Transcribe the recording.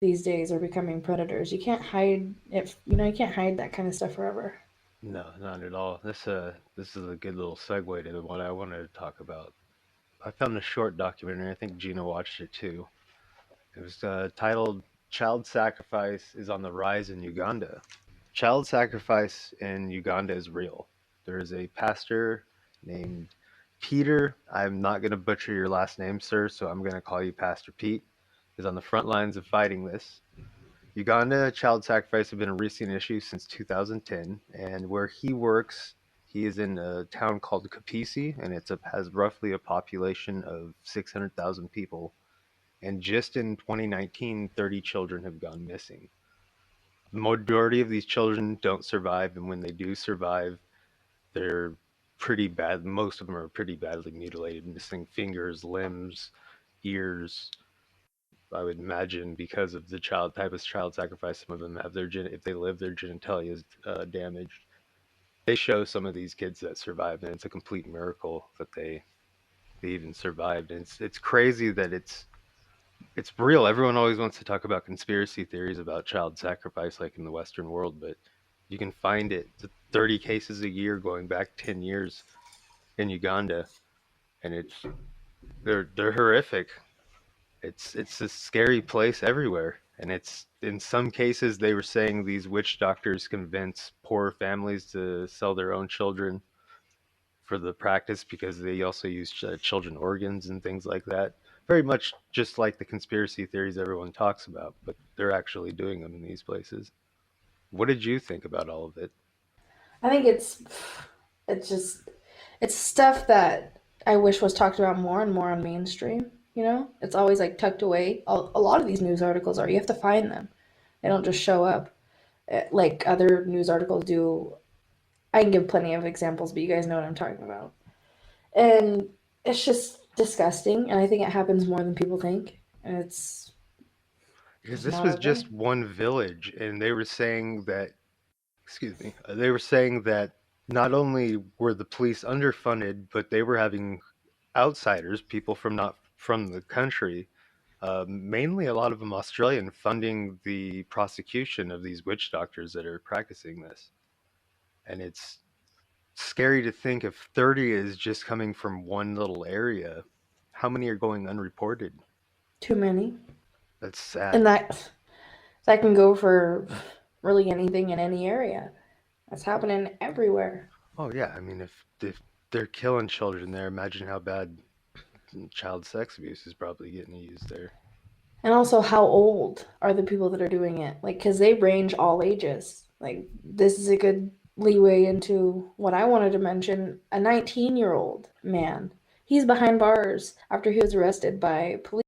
these days are becoming predators. You can't hide if you can't hide that kind of stuff forever. No, not at all. This is a good little segue to what I wanted to talk about. I found a short documentary. I think Gina watched it too. It was titled "Child Sacrifice is on the Rise in Uganda." Child sacrifice in Uganda is real. There is a pastor named Peter. I'm not going to butcher your last name, sir, so I'm going to call you Pastor Pete. Is on the front lines of fighting this. Uganda child sacrifice has been a recent issue since 2010, and where he works, he is in a town called Kapisi, and has roughly a population of 600,000 people. And just in 2019, 30 children have gone missing. The majority of these children don't survive, and when they do survive, they're pretty bad. Most of them are pretty badly mutilated, missing fingers, limbs, ears. I would imagine because of the child type of child sacrifice, some of them have if they live, their genitalia is damaged. They show some of these kids that survived, and it's a complete miracle that they even survived. And it's crazy that it's real. Everyone always wants to talk about conspiracy theories about child sacrifice, like in the Western world, but you can find it. 30 cases a year going back 10 years in Uganda, and they're horrific. It's a scary place everywhere, and it's in some cases they were saying these witch doctors convince poor families to sell their own children for the practice because they also use children organs and things like that. Very much just like the conspiracy theories everyone talks about, but they're actually doing them in these places. What did you think about all of it? I think it's just it's stuff that I wish was talked about more and more on mainstream. It's always like tucked away. A lot of these news articles are. You have to find them. They don't just show up like other news articles do. I can give plenty of examples, but you guys know what I'm talking about. And it's just disgusting, and I think it happens more than people think. And it's Because just this not was okay. just one village, and they were saying that, excuse me, they were saying that not only were the police underfunded, but they were having outsiders, people from not from the country, mainly a lot of them Australian, funding the prosecution of these witch doctors that are practicing this. And it's scary to think if 30 is just coming from one little area, how many are going unreported? Too many. That's And sad. that can go for really anything in any area. That's happening everywhere. Oh yeah, I mean if they're killing children there, imagine how bad child sex abuse is probably getting used there. And also, how old are the people that are doing it? Like, because they range all ages. Like, this is a good leeway into what I wanted to mention. A 19-year-old man. He's behind bars after he was arrested by police